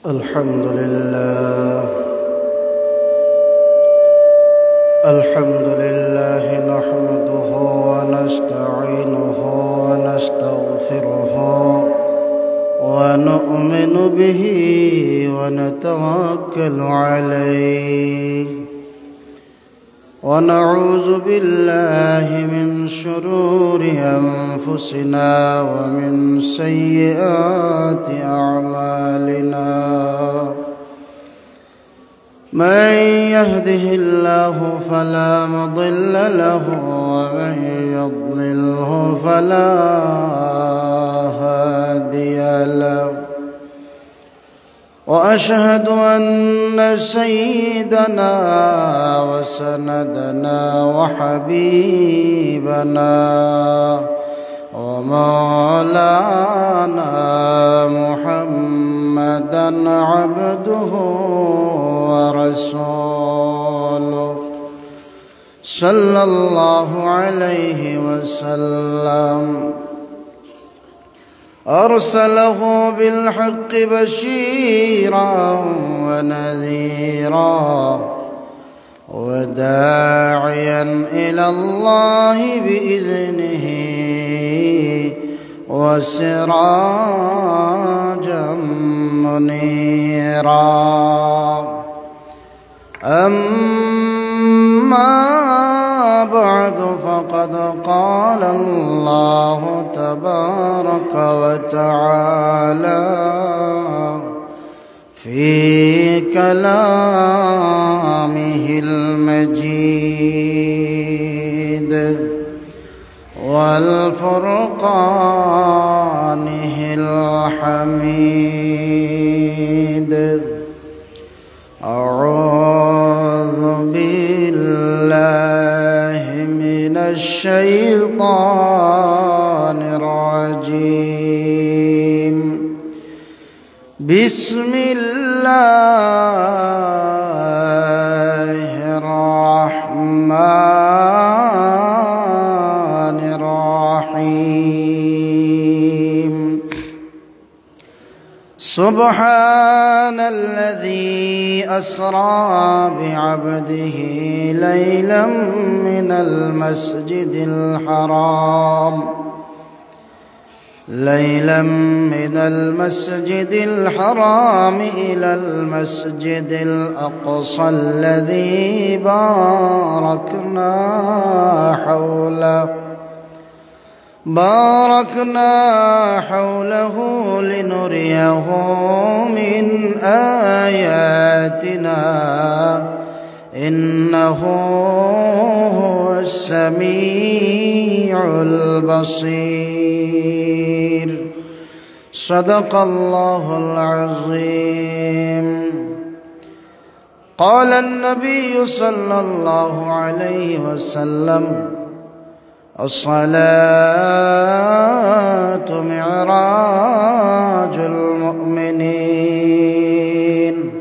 الحمد لله نحمده ونستعينه ونستغفره ونؤمن به ونتوكل عليه ونعوذ بالله من شرور أنفسنا ومن سيئات أعمالنا من يهده الله فلا مضل له ومن يضلله فلا هادي له وأشهد أن سيدنا وسندنا وحبيبنا ومولانا محمدا عبده ورسوله صلى الله عليه وسلم أرسله بالحق بشيرا ونذيرا وداعيا إلى الله بإذنه وسراجا منيرا أما بعد فقد قال الله تبارك وتعالى في كلامه المجيد والفرقانه الحميد أعوذ بالله من الشيطان الرجيم بسم الله الرحمن الرحيم سبحان الذي أسرى بعبده ليلا من المسجد الحرام إلى المسجد الأقصى الذي باركنا حوله لنريه من آياتنا إنه هو السميع البصير صدق الله العظيم قال النبي صلى الله عليه وسلم الصلاة معراج المؤمنين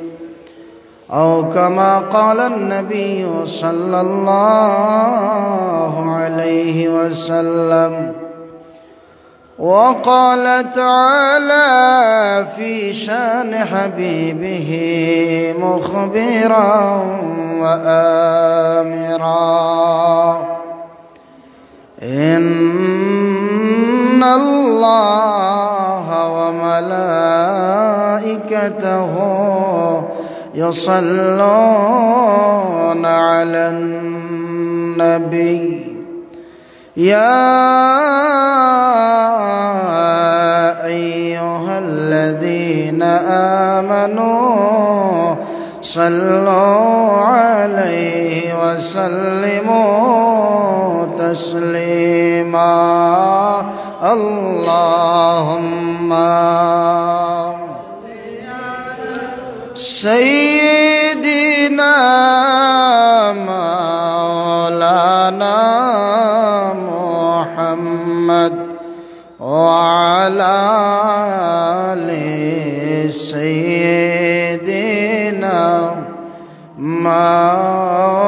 أو كما قال النبي صلى الله عليه وسلم وقال تعالى في شان حبيبه مخبرا وآمرا إن الله وملائكته يصلون على النبي يا أيها الذين آمنوا صلوا عليه وسلموا تسليما اللهم سيدنا مولانا محمد وعلى آل سيدنا مولانا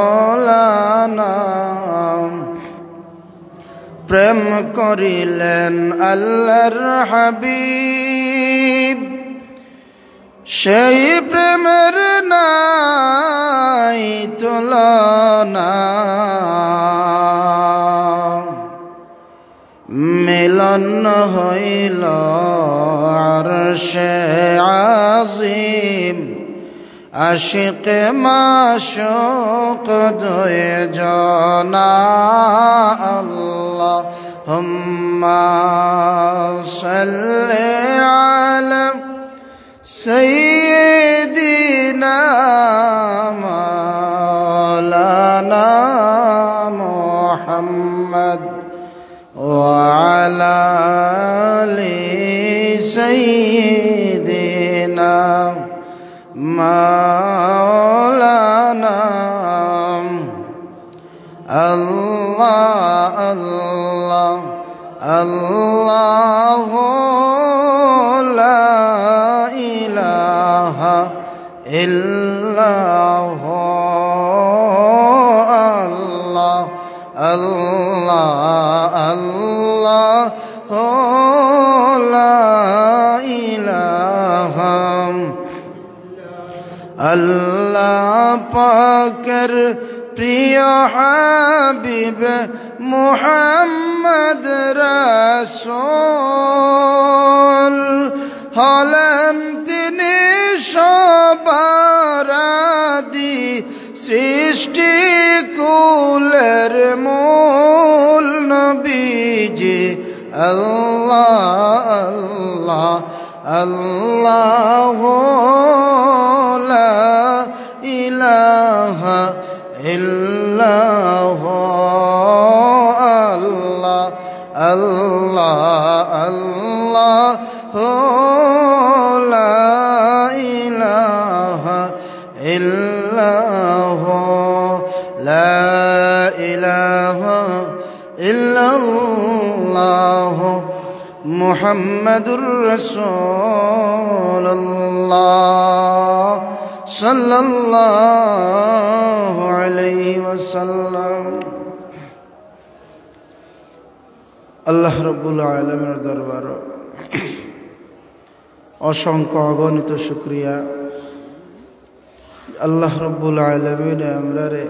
প্রেম করিলেন আল্লাহর হাবিব সেই প্রেমের নাই তুলনা, মিলন হইল আরশে আজিম, আশিক মাশুক দুই জনা। আল্লাহুম্মা সাল্লি আলা সাইয়্যিদিনা মাওলানা মুহাম্মদ ওয়া আলা আলি সাইয়্যিদিনা মাওলানা। আল্লাহ আল্লাহ আল্লাহু লা ইলাহা ইল্লাল্লাহ। আল্লাহ আল্লাহ আল্লাহু লা ইলাহা। আল্লাহ পাকের প্রিয় হাবিব মুহাম্মদ রাসূল হলেন তিনি সবার আদি, সৃষ্টি কুলের মূল নবীজি। আল্লাহ আল্লাহ আল্লাহু লা ইলাহা ইল্লাল্লাহ। আল্লাহ আল্লাহ আল্লাহু লা ইলাহা ইল্লাল্লাহ। লা ইলাহা ইল্লাল্লাহ মুহাম্মাদুর রাসূলুল্লাহ সাল্লাল্লাহু আলাইহি ওয়াসাল্লাম। আল্লাহ রাব্বুল আলামিনের দরবারে অসংখ্য অগণিত শুকরিয়া। আল্লাহ রাব্বুল আলামিন আমরারে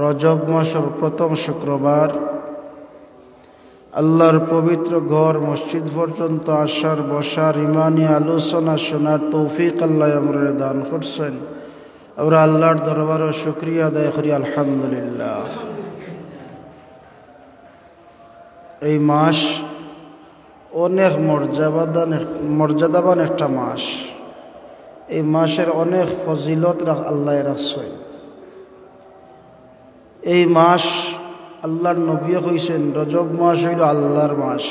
রজব মাসের প্রথম শুক্রবার আল্লাহর পবিত্র ঘর মসজিদ পর্যন্ত আসার বসার ইমানি আলোচনা শোনার তৌফিক আল্লাহ আমরা দান করছেন। আমরা আল্লাহর দরবারে শুকরিয়া আদায় করি আলহামদুলিল্লাহ। এই মাস অনেক মর্যাদাবান একটা মাস। এই মাসের অনেক ফজিলত আল্লাহ রাখছেন। এই মাস আল্লাহর নবী কইছেন রজব মাস হইল আল্লাহর মাস।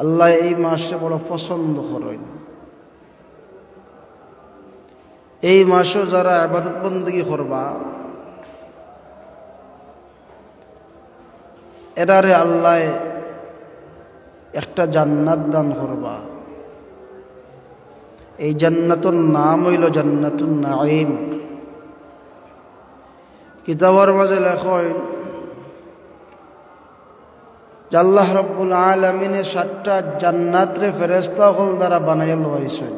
আল্লাহ এই মাসে বড় পছন্দ করেন। এই মাসও যারা ইবাদত বন্দেগী করবা এরারে আল্লাহ একটা জান্নাত দান করবা। এই জান্নাতুর নাম হইল জান্নাতুন নাঈম। কিতাবের মাঝে লেখেন যে আল্লাহ রাব্বুল আলামিনে 7টা জান্নাতরে ফেরেশতা হল দ্বারা বানাইয়া লইছেন।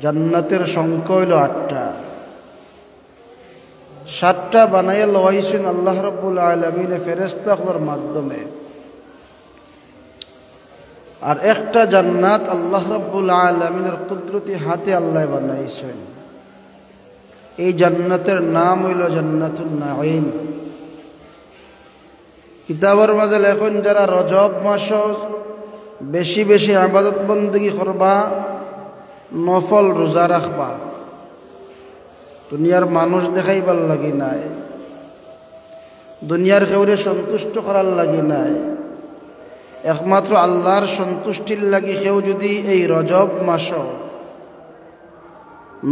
জান্নাতের সংখ্যা হইল 8টা। 7টা বানাইয়া লইছেন আল্লাহ রাব্বুল আলামিনে ফেরেশতা হলের মাধ্যমে। আর একটা জান্নাত আল্লাহ রাব্বুল আলামিনের কুদরতি হাতে আল্লাহ বানাইছেন। এই জান্নাতের নাম হইল জান্নাতুন নাঈম। কিতাবের মাঝে লেখেন যারা রজব মাস বেশি বেশি ইবাদত বন্দেগী করবা, নফল রোজা রাখবা, দুনিয়ার মানুষ দেখাইবার লাগি নাই, দুনিয়ার কেউরে সন্তুষ্ট করার লাগি নাই, একমাত্র আল্লাহর সন্তুষ্টির লাগি কেউ যদি এই রজব মাস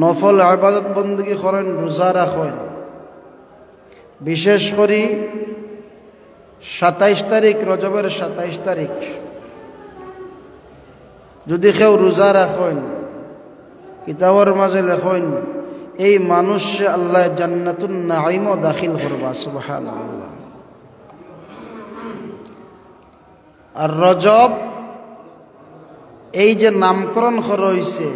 নফল ইবাদত বন্দেগী করেন, রোজা রাখেন, বিশেষ করে 27 তারিখ রজবের 27 তারিখ যদি কেউ রোজা রাখেন, কিতাবের মাঝে লেখেন এই মানুষে আল্লাহ জান্নাতুন নাঈমও দাখিল করবা। সুবহানাল্লাহ। আর রজব এই যে নামকরণ করা হইছে,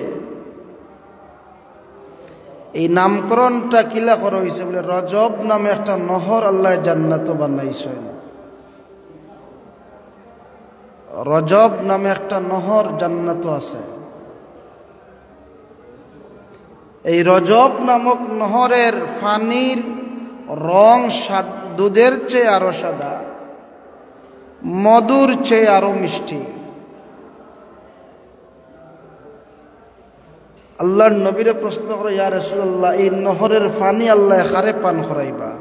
এই নামকরণটা কিলা করা হইছে বলে রজব নামে একটা নহর আল্লাহ জান্নাত বানাইছেন। রজব নামে একটা নহর জান্নাত আছে। এই রজব নামক নহরের পানির রং দুধের চেয়ে আরো সাদা, মধুর চেয়ে আরো মিষ্টি। আল্লাহর নবীরে প্রশ্ন করে, ইয়া রাসূলুল্লাহ, এই নহরের পানি আল্লাহ কারে পান করাইবা?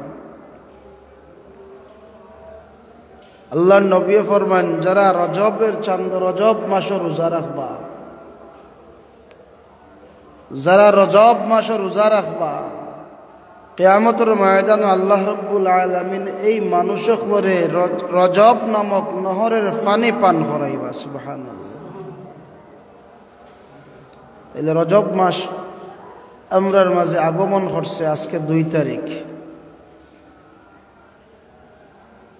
আল্লাহর নবী ফরমান, যারা রজবের চাঁদ রজব মাসে রোজা রাখবা, যারা রজব মাসে রোজা রাখবা, কিয়ামতের ময়দানে আল্লাহ রাব্বুল আলামিন এই মানুষক করে রজব নামক নহরের পানি পান করাইবা। সুবহানাল্লাহ। তাইলে রজব মাস আমরার মাঝে আগমন করছে, আজকে 2 তারিখ।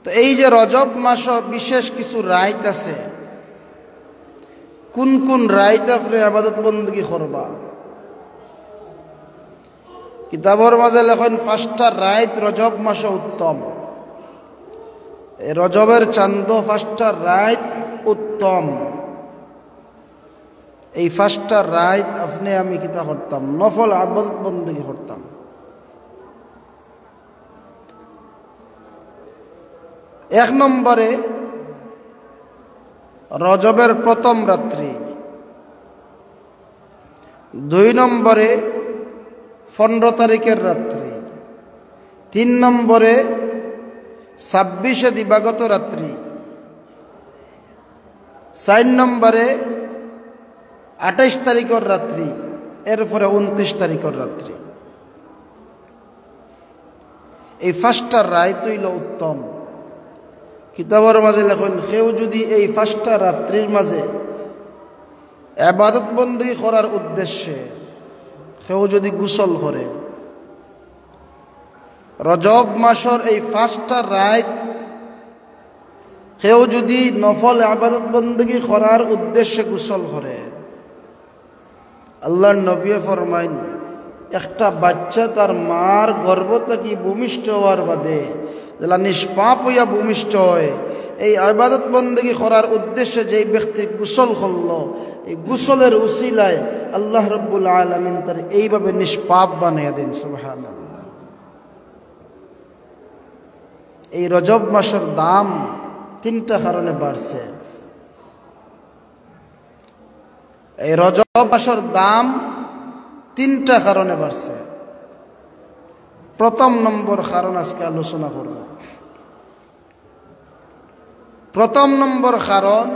তো এই যে রজব মাস বিশেষ কিছু রাইত আছে, কোন কোন রাইত আপনি ইবাদত বندگی করবা? কিতাবের মাঝে লেখেন 5টা রাইত রজব মাসে উত্তম। এই রজবের চাঁদ 5টা রাইত উত্তম। এই 5টা রাইত আপনি আমি কিতা করতাম? নফল ইবাদত বندگی করতাম। এক নম্বরে রজবের প্রথম রাত্রি, 2 নম্বরে 15 তারিখের রাত্রি, 3 নম্বরে 26 দিবাগত রাত্রি, 4 নম্বরে 28 তারিখের রাত্রি, এরপরে 29 তারিখের রাত্রি। এই 5টা রাত হইল উত্তম। কিতাবের মাঝে লেখেন, কেউ যদি এই 5টা রাত্রির মাঝে ইবাদত বندگی করার উদ্দেশ্যে কেউ যদি গোসল করে, রজব মাসের এই 5টা রাত কেউ যদি নফল ইবাদত বندگی করার উদ্দেশ্যে গোসল করে, আল্লাহর নবী ফরমাইন, একটা বাচ্চা তার মার গর্ভ থেকে ভূমিষ্ঠ হওয়ার বাদে যেটা নিষ্পাপ হইয়া ভূমিষ্ঠ হয়, এই ইবাদত বندگی করার উদ্দেশ্যে যেই ব্যক্তি গোসল করল, এই গোসলের উসিলায় আল্লাহ রাব্বুল আলামিন তার এইভাবে নিষ্পাপ বানিয়ে দেন। সুবহানাল্লাহ। এই রজব মাসের দাম 3টা কারণে বাড়ছে। এই রজব মাসের দাম 3টা কারণে বাড়ছে। প্রথম নম্বর কারণ আজকে আলোচনা করব। প্রথম নম্বর কারণ,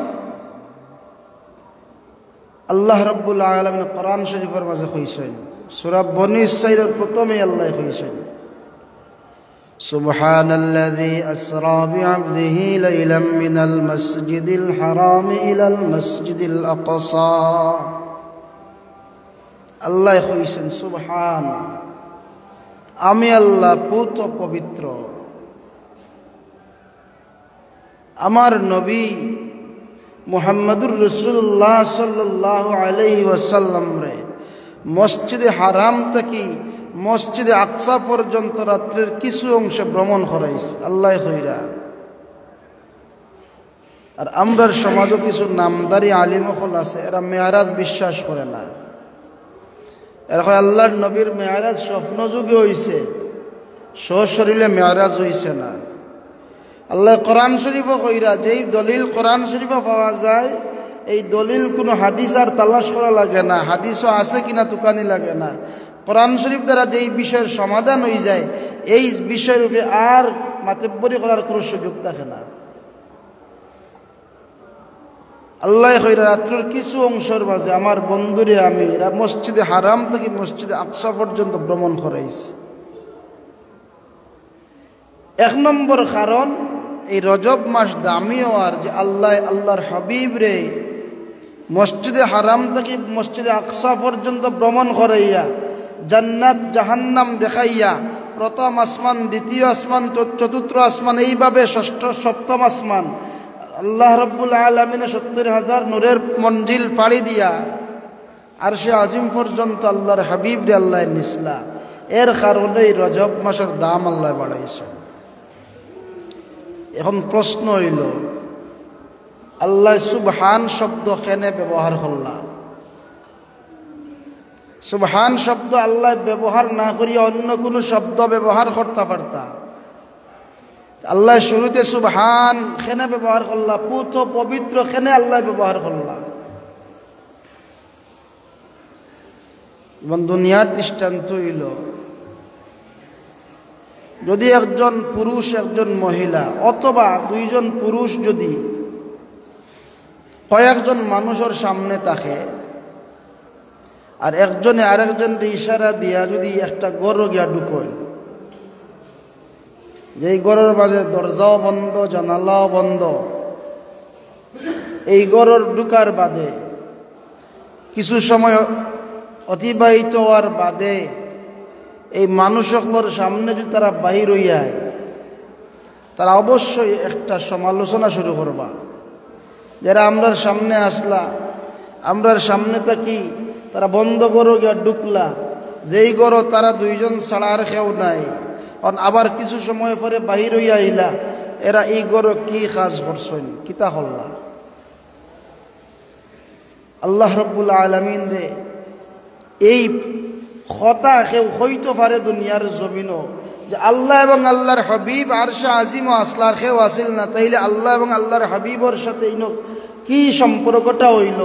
আল্লাহ রাব্বুল আলামিন কোরআন শরীফের মাঝে কইছেন, সূরা বনী ইসরাঈলের প্রথমেই আল্লাহ কইছেন, সুবহানাল্লাযী আসরা বিআবদিহি লাইলাম মিনাল মাসজিদিল হারাম ইলাল মাসজিদিল আকসা। আল্লাহ কইছেন, সুবহান, আমি আল্লাহ পুত পবিত্র, আমার নবী মুহাম্মদুর রাসূলুল্লাহ সাল্লাল্লাহু আলাইহি ওয়াসাল্লাম রে মসজিদে হারাম থেকে মসজিদে আকসা পর্যন্ত রাত্রের কিছু অংশে ভ্রমণ করাইছে আল্লাহ কইরা। আর আমরার সমাজও কিছু নামদারি আলিমখল আছে, এরা মেয়ারাজ বিশ্বাস করে না। এরা কয় আল্লাহর নবীর মেয়ারাজ স্বপ্ন যুগে হইছে, সশরীরে মেয়ারাজ হইছে না। আল্লাহ কোরআন শরীফও কইরা, যেই দলিল কোরআন শরীফে পাওয়া যায়, এই দলিল কোনো হাদিস আর তালাশ করা লাগে না, হাদিসও আছে কিনা তুকানি লাগে না। কোরআন শরীফ দ্বারা যেই বিষয়ের সমাধান হয়ে যায়, এই বিষয়ের উপরে আর মাতব্বরি করার কোনো সুযোগ থাকে না। আল্লাহ কইরা রাত্রের কিছু অংশের মাঝে আমার বন্ধুরে আমি এরা মসজিদে হারাম থেকে মসজিদে আকসা পর্যন্ত ভ্রমণ করাইছি। 1 নম্বর কারণ, এই রজব মাস দামি হওয়ার, যে আল্লাহর হাবিব রে মসজিদে হারাম থেকে মসজিদে আকসা পর্যন্ত ভ্রমণ করাইয়া জান্নাত জাহান্নাম দেখাইয়া প্রথম আসমান, দ্বিতীয় আসমান, চতুর্থ আসমান, এইভাবে ষষ্ঠ সপ্তম আসমান আল্লাহ রাব্বুল আলামিনের ৭০,০০০ নূরের মঞ্জিল পাড়ি দিয়া আরশে আজিম পর্যন্ত আল্লাহর হাবিব রে আল্লাহ নিসলা। এর কারণেই রজব মাসের দাম আল্লাহ বাড়াইছে। এখন প্রশ্ন হইল, আল্লাহ সুবহান শব্দ কেনে ব্যবহার করলা? সুবহান শব্দ আল্লাহ ব্যবহার না করিয়া অন্য কোনো শব্দ ব্যবহার করতে পারতা। আল্লাহ শুরুতে সুবহান কেনে ব্যবহার করলা? পুত পবিত্র কেনে আল্লাহ ব্যবহার করলা? এবং দুনিয়ার দৃষ্টান্ত হইল, যদি একজন পুরুষ একজন মহিলা অথবা দুইজন পুরুষ যদি কয়েকজন মানুষের সামনে থাকে আর একজনে আরেকজনকে ইশারা দিয়া যদি একটা গরু গিয়া ঢুকোয়, যেই গরুর মাঝে দরজাও বন্ধ জানালাও বন্ধ, এই গরুর ঢুকার বাদে কিছু সময় অতিবাহিত হওয়ার বাদে এই মানুষগুলোর সামনে যদি তারা বাহির হইয়ায়, তারা অবশ্যই একটা সমালোচনা শুরু করবা, যারা আমরার সামনে আসলা, আমরার সামনে থাকি তারা বন্ধ করো গিয়া ঢুকলা, যেই গরো তারা দুইজন ছাড়া আর কেউ নাই, আবার কিছু সময় পরে বাহির হইয়া আইলা, এরা এই গরো কি কাজ করছেন, কিতা হল্লা? আল্লাহ রাব্বুল আলামিন রে এই কথা কেউ হইতে পারে দুনিয়ার জমিনও, যে আল্লাহ এবং আল্লাহর হাবিব আরশে আজিম ও আসলার কেউ আসিল না, তাইলে আল্লাহ এবং আল্লাহর হাবিবর সাথে কি সম্পর্কটা হইল?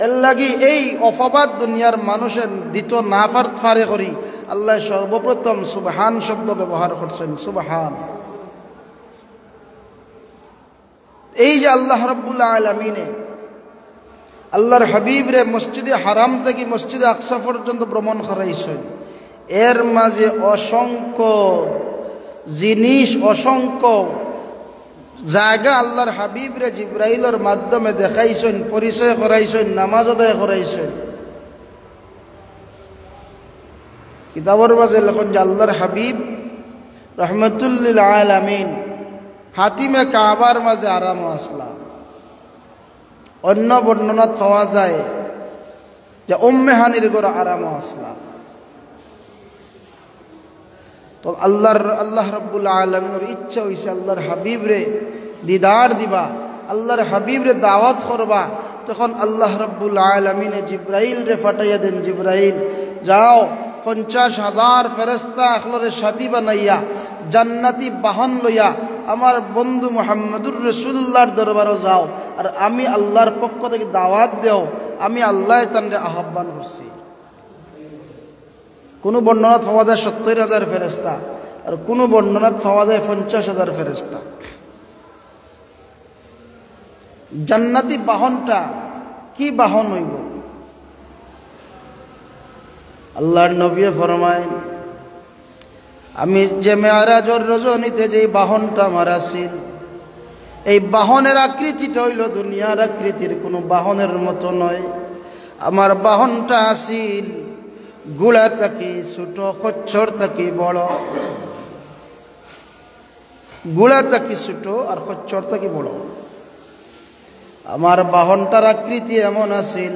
এর লাগি এই অপবাদ দুনিয়ার মানুষের দিত না পারে করি আল্লাহ সর্বপ্রথম সুবহান শব্দ ব্যবহার করছেন। সুবহান, এই যে আল্লাহ রাব্বুল আলামিনে আল্লাহর হাবিব রে মসজিদে হারাম থেকে মসজিদে আকসা পর্যন্ত ভ্রমণ করাইছেন, এর মাঝে অসংখ্য জিনিস অসংখ্য জায়গা আল্লাহর হাবিব রে জিব্রাইলের মাধ্যমে দেখাইছেন, পরিচয় করাইছেন, নামাজ আদায় করাইছেন। কিতাবের মাঝে লেখেন যে আল্লাহর হাবিব রহমতুল লিল আলামিন হাতিমে কাবার মাঝে আরাম আসলা। অন্য বর্ণনাত পাওয়া যায় যে উম্মে হানির ঘরে আরাম আসলা। তো আল্লাহ রাব্বুল আলামিনের ইচ্ছা হইছে আল্লাহর হাবিব রে দিদার দিবা, আল্লাহর হাবিব রে দাওয়াত করবা। তখন আল্লাহ রাব্বুল আলামিনে জিব্রাইল রে ফাটাইয়া দেন, জিব্রাইল যাও 50,000 ফেরেশতা আখলরে সাথী বানাইয়া জান্নাতি বাহন লইয়া আমার বন্ধু মুহাম্মদুর রাসূলুল্লাহর দরবারে যাও, আর আমি আল্লাহর পক্ষ থেকে দাওয়াত দেও, আমি আল্লাহ তানরে আহ্বান করছি। কোনো বর্ণনাত পাওয়া যায় 70,000 ফেরেশতা, আর কোনো বর্ণনাত পাওয়া যায় 50,000 ফেরেশতা। জান্নাতি বাহনটা কি বাহন হইব? আল্লাহর নবী ফরমায়, আমি যে মেরাজের রজনীতে যে বাহনটা আমার আসিল, এই বাহনের আকৃতিটা হইল দুনিয়ার আকৃতির কোনো বাহনের মতো নয়। আমার বাহনটা আসিল গুড়া থাকি ছোট, খচ্চর থাকি বড়। গুড়া থাকি ছোট আর খচ্চর থাকি বড়। আমার বাহনটার আকৃতি এমন আসিল,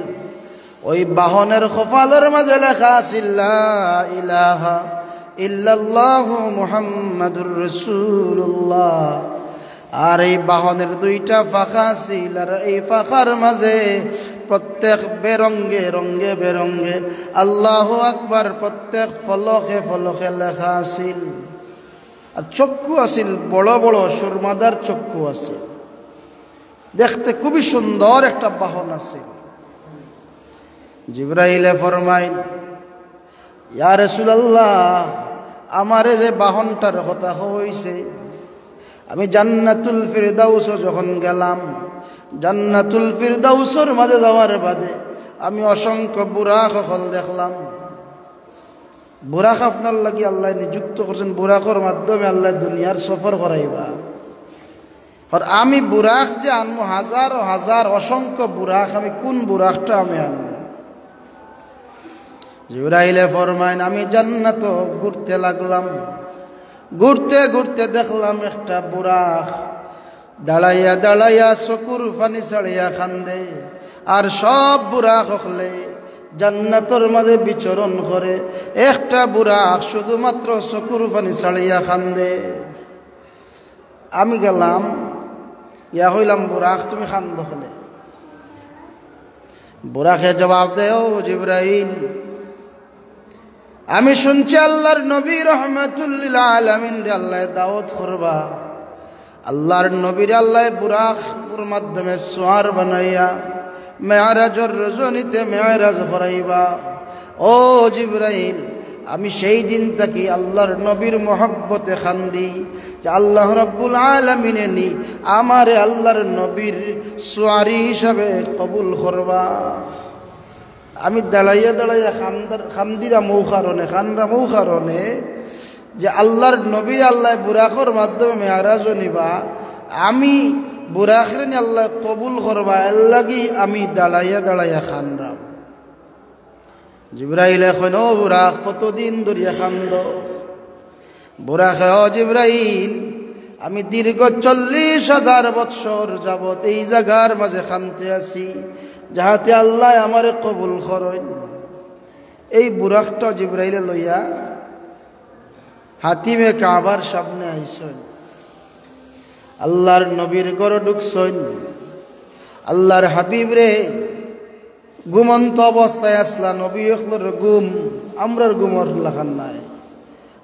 ওই বাহনের কপালের মাঝে লেখা আছিল লা ইলাহা ইল্লাল্লাহু মুহাম্মাদুর রাসূলুল্লাহ। আর এই বাহনের দুইটা ফাঁকা ছিল, আর এই ফাঁকার মাঝে প্রত্যেক বেরঙ্গে রঙ্গে বেরঙ্গে আল্লাহু আকবার প্রত্যেক ফলকে ফলকে লেখা আছিল। আর চক্ষু আছিল বড় বড় সুরমাদার চক্ষু আছে, দেখতে খুবই সুন্দর একটা বাহন আছে। জিবরাইলে ফরমাইল, ইয়া রাসূলুল্লাহ, আমারে যে বাহনটার কথা হইছে, আমি জান্নাতুল ফিরদাউস যখন গেলাম, জান্নাতুল ফিরদাউসের মাঝে যাওয়ার বাদে আমি অসংখ্য বুরাক হল দেখলাম। বুরাক আপনার লাগি আল্লাহ নিযুক্ত করছেন, বুরাকর মাধ্যমে আল্লাহ দুনিয়ার সফর করাইবা। আর আমি বুরাক যে আনবো হাজার হাজার অসংখ্য বুরাক, আমি কোন বুরাকটা আমি আনবো? জিবরাইলে ফরমাইন, আমি জান্নাত ঘুরতে লাগলাম, ঘুরতে ঘুরতে দেখলাম একটা বুরাক দাঁড়াইয়া দাঁড়াইয়া চকুর পানি ছাড়িয়া কান্দে। আর সব বুরাক হলে জান্নাতের মাঝে বিচরণ করে, একটা বুরাক শুধুমাত্র চকুর পানি ছাড়িয়া কান্দে। আমি গেলাম, ইয়া হইলাম, বুরাক তুমি কান্দ হলে? বুরাকে জবাব দেও, জিবরাইল আমি শুনছি আল্লাহর নবী রহমাতুল লিল আলামিন রে আল্লাহ দাওয়াত করবা। আল্লাহর নবীর আল্লাহ বুরাকের মাধ্যমে সোয়ার বানাইয়া মেরাজের রজনীতে মেরাজ করাইবা। ও জিবরাইল, আমি সেই দিন থাকি আল্লাহর নবীর মহব্বতে খান্দি যে আল্লাহ রাব্বুল আলামিনে নি আমারে আল্লাহর নবীর সোয়ারি হিসাবে কবুল করবা। আমি দাঁড়াইয়া দাঁড়াইয়া খান্দিরা মৌ কারণে যে আল্লাহর নবীর আল্লাহ বুরাকর মাধ্যমে মেরাজ নিবা, আমি বুরাকের নি আল্লাহ কবুল করবা, এর লাগি আমি দাঁড়াইয়া দাঁড়াইয়া খানরাম। জিবরাইল এখন, ও বুরাক কতদিন ধরিয়া খান্দ? বুরাক, ও জিবরাইল আমি দীর্ঘ 40,000 বৎসর যাবত এই জায়গার মাঝে খানতে আছি, যাহাতে আল্লাহ আমারে কবুল করেন। এই বুরাকটা জিবরাইলে লইয়া হাতিমে কাবার সামনে আইসেন, আল্লাহর নবীর ঘরে ঢুকছেন। আল্লাহর হাবিব রে ঘুমন্ত অবস্থায় আসলা, নবী হকলের ঘুম আমরার ঘুমর লাখান নাই।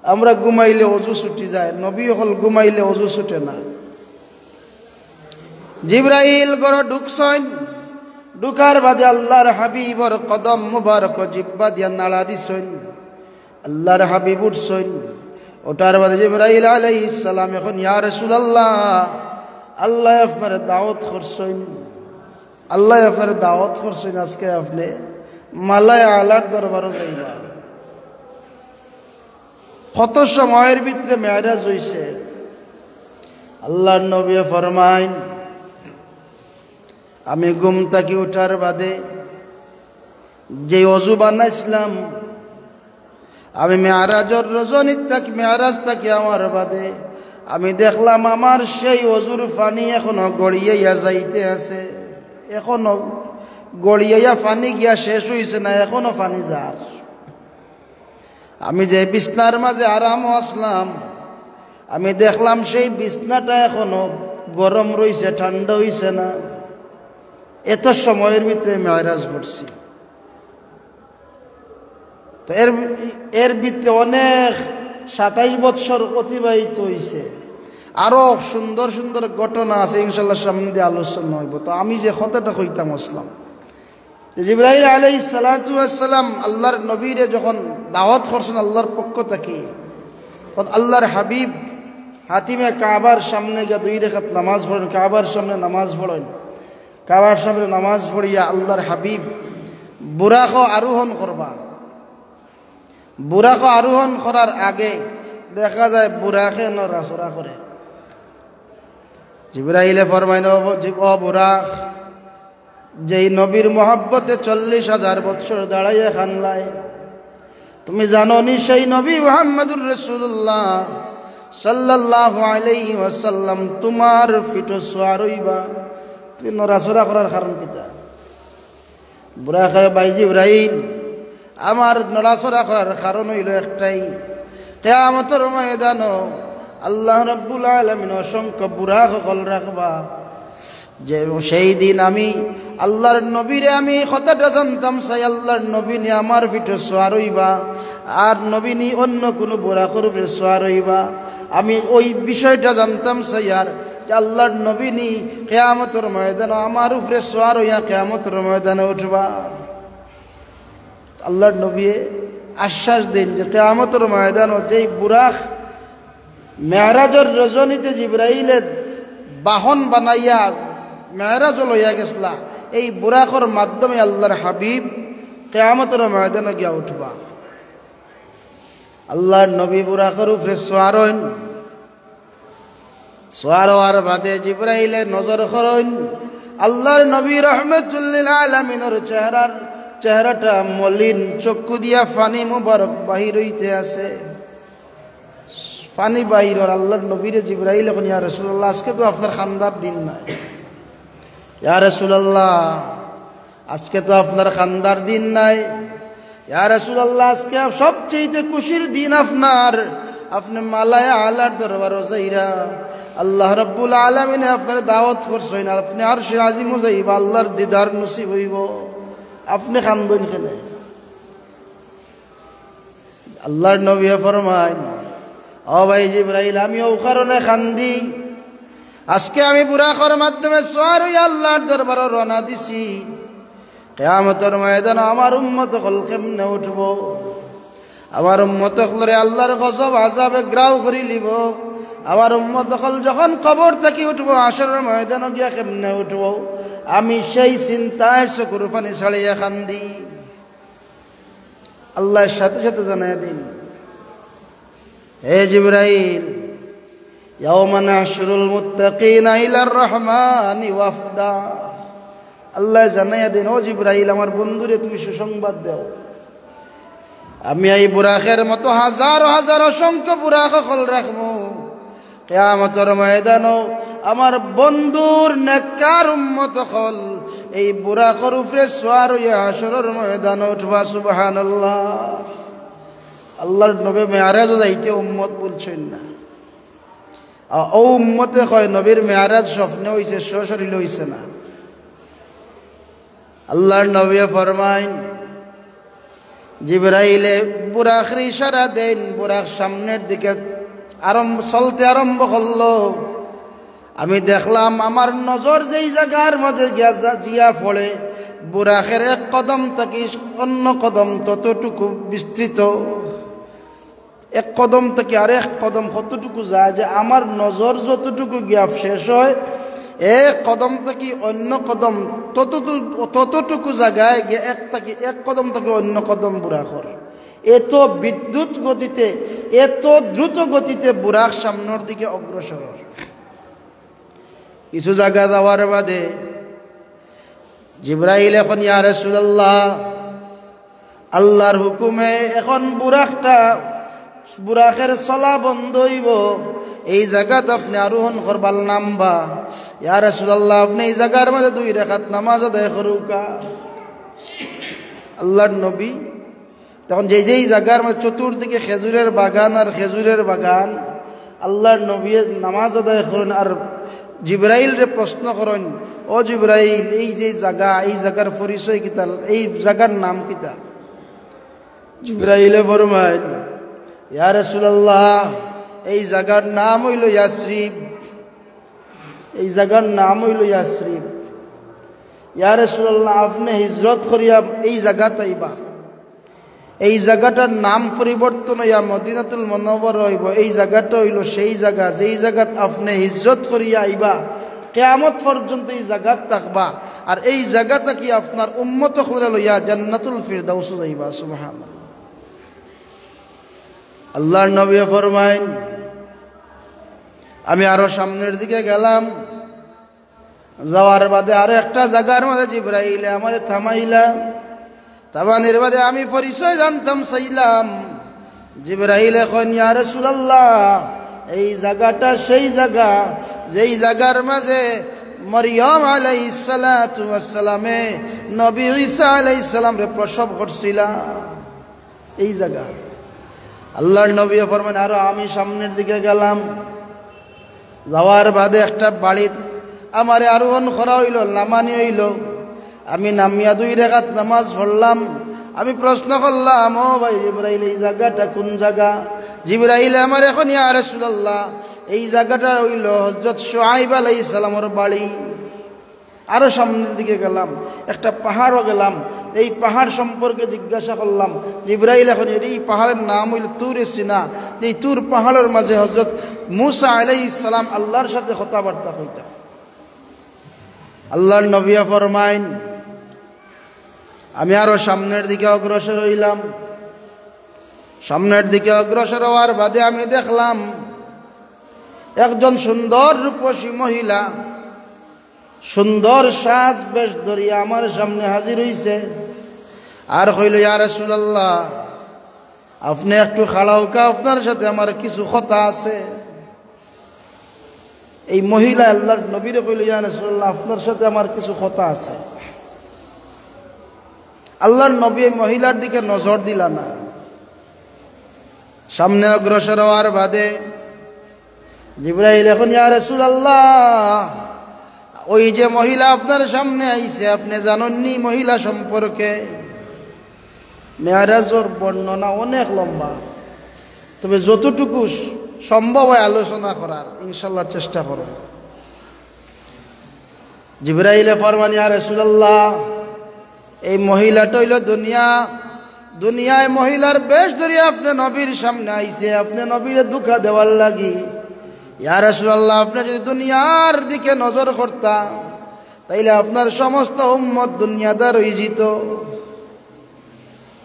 আমরা ঘুমাইলে অজু ছুটি যায়, নবী হল ঘুমাইলে অজু ছুটে না। জিবরাইল ঘরে ঢুকছেন, ঢুকার বাদে আল্লাহর হাবিবর কদম মুবারক জিব্বা দিয়া নাড়া দিছেন। আল্লাহর হাবিব উঠছেন, ওটার বাদে জিবরাইল আলাইহিস সালাম এখন, ইয়া রাসূলুল্লাহ আল্লাহ আপনার দাওয়াত করছেন, আল্লাহ আপনার দাওয়াত করছেন, আজকে আপনি মালায় আলার দরবারে যাইবা। কত সময়ের ভিতরে মেরাজ হইছে। আল্লাহর নবী ফরমাইন, আমি ঘুম থেকে উঠার বাদে যে অজু বানাইছিলাম, আমি মেরাজের রজনীত থাকি মেরাজ থাকি আমার বাদে আমি দেখলাম আমার সেই অজুর পানি এখনো গড়িয়াইয়া যাইতে আছে, এখনো গড়িয়াইয়া পানি গিয়া শেষ হইছে না, এখনো পানি যার। আমি যে বিছনার মাঝে আরাম আসলাম, আমি দেখলাম সেই বিছনাটা এখনো গরম রইছে, ঠান্ডা হইছে না। এত সময়ের ভিতরে মেরাজ করছি। তো এর ভিতরে অনেক 27 বৎসর অতিবাহিত হয়েছে। আরো সুন্দর সুন্দর ঘটনা আছে, ইনশাল্লাহ সামনে দিয়ে আলোচনা হইব। তো আমি যে কথাটা কইতাম আসলাম, জিবরাইল আলাইহিস সালাতু ওয়াস সালাম আল্লাহর নবীরে যখন দাওয়াত করছেন আল্লাহর পক্ষ থেকে, তখন আল্লাহর হাবিব হাতিমে কাবার সামনে গিয়ে 2 রাকাত নামাজ পড়েন, কাবার সামনে নামাজ পড়েন। কাবার সামনে নামাজ পড়িয়া আল্লাহর হাবিব বুরাক আরোহণ করবা। বুরাক আরোহণ করার আগে দেখা যায় বুরাকে নড়াচড়া করে। জিবরাইলে ফরমাইল, ও বুরাক, যেই নবীর মহব্বতে 40,000 বৎসর দাঁড়াইয়া খানলাই, তুমি জানো নি সেই নবী মুহাম্মদুর রাসূলুল্লাহ সাল্লাল্লাহু আলাইহি ওয়াসাল্লাম তোমার ফিটো সোয়ার হইবা, তুমি নড়াচড়া করার কারণ কিতা? বুরাক, ভাই জিবরাইল, আমার নড়াচড়া করার কারণ হইল একটাই, কিয়ামতের ময়দানে আল্লাহ রাব্বুল আলামিন অসংখ্য বুরাক কল রাখবা। যে সেই দিন আমি আল্লাহর নবীরে আমি কথাটা জানতাম চাই, আল্লাহর নবী নি আমার পিঠে সোয়ার হইবা, আর নবী নি অন্য কোনো বুরাকের উপরে সোয়ার হইবা। আমি ওই বিষয়টা জানতাম চাই, আর যে আল্লাহর নবী নি কিয়ামতের ময়দানে আমার উপরে সোয়ার হইয়া কিয়ামতের ময়দানে উঠবা। আল্লাহর নবী আশ্বাস দেন যে কিয়ামতের ময়দানে যেই বুরাক মেরাজের রজনীতে জিবরাইলের বাহন বানাইয়া মেরাজ লইয়া গেছলা, এই বুরাকর মাধ্যমে আল্লাহর হাবিব কিয়ামতের ময়দানে গিয়া উঠবা। আল্লাহর নবী বুরাকর উপরে সোয়ার হইন, সোয়ার হওয়ার বাদে জিবরাইলের নজর করেন আল্লাহর নবী রাহমাতুল লিল আলামিনের চেহারাটা মলিন, চক্ষু দিয়া পানি মুবারক বাহির হইতে আছে। পানি বাইর আর আল্লাহর নবীরে জিবরাইল এখন ইয়া রাসূলুল্লাহ আজকে তো আপনার খান্দার দিন নাই, ইয়া রাসূলুল্লাহ আজকে তো আপনার খান্দার দিন নাই, ইয়া রাসূলুল্লাহ আজকে সবচেয়ে খুশির দিন আপনার, আপনি মালায়া আলার দরবারে যাইরা আল্লাহ রাব্বুল আলামিনে আপনার দাওয়াত করছেন, আর আপনি আরশে আজিমে যাইবা, আল্লাহর দিদার নসিব হইব, আপনি খান্দন কেনে? আল্লাহর নবী ফরমায়, ও ভাই জিবরাইল আমি ও কারণে খান্দি, আজকে আমি বুরাকের মাধ্যমে সওয়ার হইয়া আল্লাহর দরবারে রওনা দিছি, কিয়ামতের ময়দানে আমার উম্মত হল কেমনে উঠব, আমার উম্মত হলরে আল্লাহর গজব আযাবে গ্রাও করি লিব, আমার উম্মত হল যখন কবর থেকে উঠব হাশরের ময়দানে গিয়া কেমনে উঠব, আমি সেই চিন্তায় চকুর পানি ছাড়িয়া কান্দি। আল্লাহর সাথে সাথে জানায় দিন, হে জিবরাইল ইয়াওমা নাহশুরুল মুত্তাকিনা ইলার রহমানি ওয়াফদা, আল্লাহ জানাইয়া দিন, ও জিবরাইল আমার বন্ধুরে তুমি সুসংবাদ দাও, আমি এই বুরাকের মতো হাজার হাজার অসংখ্য বুরাক হল রাখবো, কিয়ামতের ময়দানও আমার বন্ধুর নেককার উম্মত হল এই বুরাকের উপরে সওয়ার হইয়া হাশরের ময়দানে উঠবা। সুবহানাল্লাহ। আল্লাহর নবী মেয়ারাজ যাইতে উম্মত বলছেন না, ও উম্মতে কয় নবীর মেয়ারাজ স্বপ্নে হইছে, সশরীরে হইছে না। আল্লাহর নবী ফরমাইন, জিবরাইলে বুরাকের ইশারা দেন, বুরাক সামনের দিকে চলতে আরম্ভ করলো, আমি দেখলাম আমার নজর যেই জায়গার মাঝে জিয়া পড়ে, বুরাকের এক কদম থেকে অন্য কদম ততটুকু বিস্তৃত, এক কদম থেকে আরেক কদম কতটুকু যায় যে আমার নজর যতটুকু গিয়া শেষ হয়, এক কদম থেকে অন্য কদম ততটুকু জায়গায় গিয়ে এক কদম থেকে অন্য কদম বুরাকর। এত বিদ্যুৎ গতিতে, এত দ্রুত গতিতে বুরাক সামনের দিকে অগ্রসর। কিছু জায়গা যাওয়ার বাদে জিবরাইল এখন ইয়া রাসূলুল্লাহ আল্লাহর হুকুমে এখন বুরাকের চলা বন্ধ হইব, এই জায়গাত আপনি আরোহণ করবার নামবা, ইয়া রাসূলুল্লাহ আপনি এই জায়গার মাঝে 2 রাকাত নামাজ আদায় করুকা। আল্লাহর নবী তখন যেই জায়গার মাঝে চতুর্দিকে খেজুরের বাগান আর খেজুরের বাগান, আল্লাহর নবী নামাজ আদায় করেন আর জিবরাইল রে প্রশ্ন করেন, ও জিবরাইল এই যে জায়গা, এই জায়গার পরিচয় কিতা, এই জায়গার নাম কিতা? জিবরাইলে ফরমায়, ইয়া রাসূলুল্লাহ এই জায়গার নাম হইল ইয়াসরিব, এই জায়গার নাম হইল ইয়াসরিব। ইয়া রাসূলুল্লাহ আপনি হিজরত করিয়া এই জায়গাতে আইবা, এই জায়গাটার নাম পরিবর্তন হইয়া মদিনাতুল মুনাওয়ারা হইব, এই জায়গাটা হইল সেই জায়গা যেই জায়গাত আপনি হিজরত করিয়া আইবা, কিয়ামত পর্যন্ত এই জায়গাত থাকবা, আর এই জায়গাটা কি আপনার উম্মত করে লইয়া জান্নাতুল ফিরদাউস যাইবা। সুবহানাল্লাহ। আল্লাহর নবী ফরমাইন, আমি আরো সামনের দিকে গেলাম, যাওয়ার বাদে আরো একটা জায়গার মধ্যে জিবরাইল আমারে থামাইলা, তাবানের বাদে আমি পরিচয় জানতাম চাইলাম। জিবরাইল এখন ইয়া রাসূলুল্লাহ এই জায়গাটা সেই জায়গা যেই জায়গার মাঝে মরিয়ম আলাইহিস সালাতু ওয়াস সালামে নবী ঈসা আলাইহিস সালাম রে প্রসব করছিল, এই জায়গা। আল্লাহর নবী ফরমান আরো আমি সামনের দিকে গেলাম, যাওয়ার বাদে একটা বাড়ি আমারে আরোহণ করা হইল, নামানি হইল, আমি নামিয়া 2 রাকাত নামাজ পড়লাম। আমি প্রশ্ন করলাম, ও ভাই জিবরাইল এই জায়গাটা কোন জায়গা? জিবরাইল আমার এখন ইয়া রাসূলুল্লাহ এই জায়গাটা হইল হযরত শুআইব আলাইহিস সালামের বাড়ি। আরো সামনের দিকে গেলাম, একটা পাহাড়ও গেলাম, এই পাহাড় সম্পর্কে জিজ্ঞাসা করলাম। জিবরাইল এখন এই পাহাড়ের নাম হইল তুরে সিনা, এই তুর পাহাড়ের মাঝে হযরত মূসা আলাইহিস সালাম আল্লাহর সাথে কথাবার্তা কইতা। আল্লাহর নবী ফরমাইন, আমি আরো সামনের দিকে অগ্রসর হইলাম। সামনের দিকে অগ্রসর হওয়ার বাদে আমি দেখলাম একজন সুন্দর রূপসী মহিলা, সুন্দর সাজ বেশ ধরিয়া আমার সামনে হাজির হইছে, আর কইল ইয়া রাসূলুল্লাহ আপনি একটু খাড়াও কা, আপনার সাথে আমার কিছু কথা আছে। এই মহিলা আল্লাহর নবীরে কইল, ইয়া রাসূলুল্লাহ, আপনার সাথে আমার কিছু কথা আছে। আল্লাহর নবী এই মহিলার দিকে নজর দিলা না। সামনে অগ্রসর হওয়ার বাদে জিবরাইল এখন, ইয়া রাসূলুল্লাহ, ওই যে মহিলা আপনার সামনে আইছে, আপনি জানেননি মহিলা সম্পর্কে? মেরাজের বর্ণনা অনেক লম্বা, তবে যতটুকু সম্ভব হয় আলোচনা করার ইনশাল্লাহ চেষ্টা করব। জিবরাইলে ফরমান, ইয়া রাসূলুল্লাহ, এই মহিলাটা হইল দুনিয়ায় মহিলার বেশ ধরিয়া আপনি নবীর সামনে আইছে, আপনি নবীরে দুঃখা দেওয়ার লাগি। ইয়া রাসূলুল্লাহ, আপনি যদি দুনিয়ার দিকে নজর করতা তাইলে আপনার সমস্ত উম্মত দুনিয়াদার হয়ে যেত।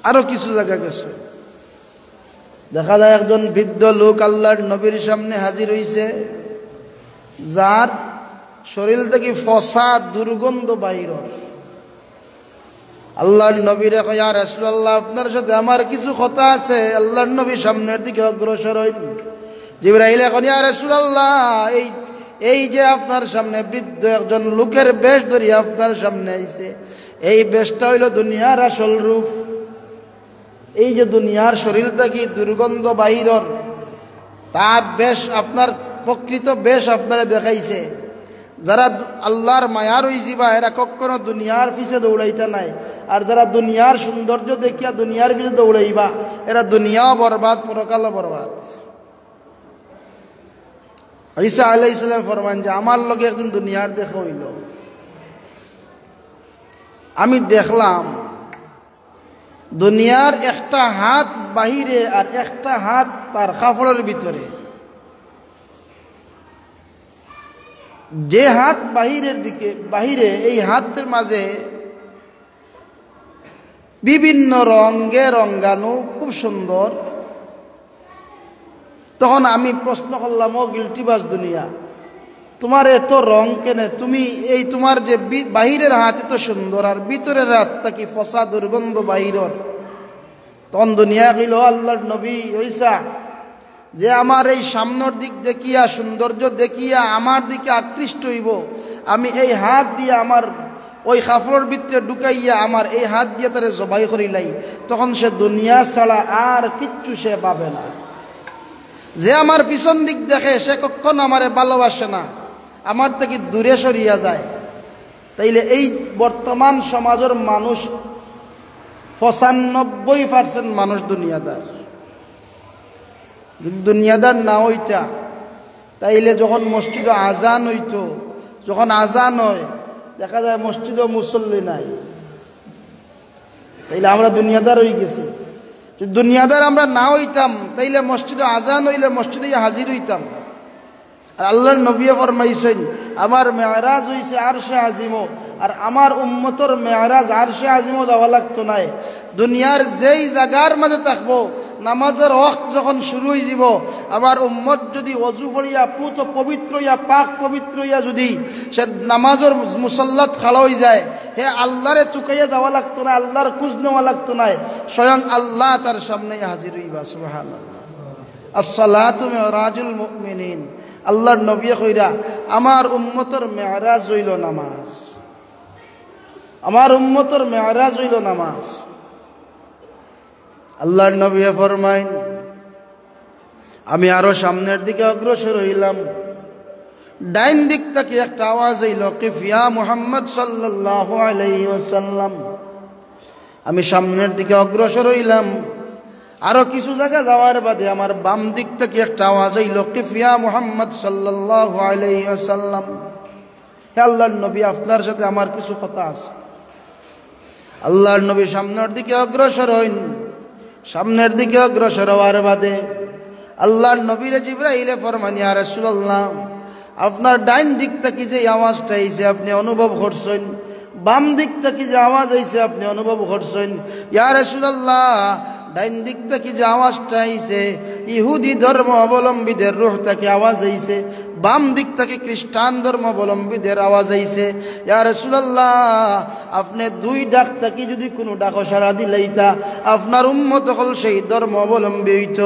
আরো কিছু জায়গা গেছে, দেখা যায় একজন বৃদ্ধ লোক আল্লাহর নবীর সামনে হাজির হইছে, যার শরীর থেকে ফসা দুর্গন্ধ বাইর। আল্লাহর নবীরে কয়, ইয়া রাসূলুল্লাহ, আপনার সাথে আমার কিছু কথা আছে। আল্লাহর নবী সামনের দিকে অগ্রসর হইল। জিবরাইল এখন, ইয়া রাসূলুল্লাহ, এই যে আপনার সামনে বৃদ্ধ একজন লোকের বেশ ধরিয়া আপনার সামনে আইছে, এই বেশটা হইল দুনিয়ার আসল রূপ। এই যে দুনিয়ার শরীর থেকে দুর্গন্ধ বাহিরর, তার বেশ আপনার প্রকৃত বেশ আপনারা দেখাইছে। যারা আল্লাহর মায়ার হইছিবা এরা কখনো দুনিয়ার পিছে দৌড়াইতে নাই, আর যারা দুনিয়ার সৌন্দর্য দেখিয়া দুনিয়ার পিছে দৌড়াইবা এরা দুনিয়াও বরবাদ, পরকালও বরবাদ। ঈসা আলাইহিস সালাম ফরমান যে আমার লগে একদিন দুনিয়ার দেখা হইল। আমি দেখলাম দুনিয়ার একটা হাত বাহিরে আর একটা হাত তার কাপড়ের ভিতরে। যে হাত বাহিরের দিকে বাহিরে, এই হাতের মাঝে বিভিন্ন রঙে রঙানো, খুব সুন্দর। তখন আমি প্রশ্ন করলাম, ও গিলটিবাজ দুনিয়া, তোমার এত রং কেন? তুমি এই তোমার যে বাহিরের হাত এত সুন্দর আর ভিতরের হাতটা কি ফসা দুর্গন্ধ বাহিরের? তখন দুনিয়া কইল, আল্লাহর নবী ঈসা, যে আমার এই সামনের দিক দেখিয়া সৌন্দর্য দেখিয়া আমার দিকে আকৃষ্ট হইব, আমি এই হাত দিয়ে আমার ওই কাপড়ের ভিতরে ঢুকাইয়া আমার এই হাত দিয়ে তারে জবাই করিলাই, তখন সে দুনিয়া ছাড়া আর কিচ্ছু সে পাবে না। যে আমার পিছন দিক দেখে সে কখনো আমারে ভালোবাসে না, আমার থেকে দূরে সরিয়া যায়। তাইলে এই বর্তমান সমাজের মানুষ 95% মানুষ দুনিয়াদার। দুনিয়াদার না হইতা তাইলে যখন মসজিদে আজান হইতো, যখন আজান হয় দেখা যায় মসজিদে মুসল্লি নাই, তাইলে আমরা দুনিয়াদার হয়ে গেছি। যদি দুনিয়াদার আমরা না হইতাম তাইলে মসজিদে আজান হইলে মসজিদে হাজির হইতাম। আর আল্লাহর নবী ফরমাইছেন, আমার মেরাজ হইছে আরশে আজিমও, আর আমার উম্মতর মেরাজ আরশে আজিমও যাওয়া লাগতো নাই। দুনিয়ার যেই জায়গার মাঝে থাকবো, নামাজের ওয়াক্ত যখন শুরু হয়ে যাব, আমার উম্মত যদি ওযু করিয়া পুত পবিত্র হইয়া পাক পবিত্র হইয়া যদি সে নামাজের মুসল্লাত খাড়া হয়ে যায়, হে আল্লাহরে চুকাইয়া যাওয়া লাগতো না, আল্লাহর খোঁজ নেওয়া লাগতো না, স্বয়ং আল্লাহ তার সামনে হাজির হইবা। সুবহানাল্লাহ। আসসালাতু মিরাজুল মুমিনিন। আল্লাহর নবী কইরা, আমার উম্মতর মেরাজ হইল নামাজ, আমার উম্মতর মেরাজ হইল নামাজ। আল্লাহর নবী ফরমাইন, আমি আরো সামনের দিকে অগ্রসর হইলাম, ডাইন দিক থেকে একটা আওয়াজ হইল, কিফ ইয়া মুহাম্মদ সাল্লাল্লাহু আলাইহি ওয়াসাল্লাম। আমি সামনের দিকে অগ্রসর হইলাম, আরো কিছু জায়গা যাওয়ার বাদে আমার বাম দিক থেকে একটা আওয়াজ হইল, কিফ ইয়া মুহাম্মদ সাল্লাল্লাহু আলাইহি ওয়াসাল্লাম। হে আল্লাহর নবী, আপনার সাথে আমার কিছু কথা আছে। আল্লাহর নবী সামনের দিকে অগ্রসর হইন। সামনের দিকে অগ্রসর হওয়ার বাদে আল্লাহর নবীরে জিবরাইলে ফরমান, ইয়া রাসূলুল্লাহ, আপনার ডাইন দিক থেকে যে আওয়াজটা আইছে আপনি অনুভব করছেন, বাম দিক থেকে যে আওয়াজ আইছে আপনি অনুভব করছেন। ইয়া রাসূলুল্লাহ, ডাইন দিক থেকে যে আওয়াজটা আইছে ইহুদি ধর্ম অবলম্বীদের রূহ থেকে আওয়াজ আইছে, বাম দিক থেকে খ্রিস্টান ধর্ম অবলম্বীদের আওয়াজ আইছে। ইয়া রাসূলুল্লাহ, আপনি দুই ডাক থেকে যদি কোনো ডাক সাড়া দিলেইতা আপনার উম্মত হল সেই ধর্ম অবলম্বী হইত।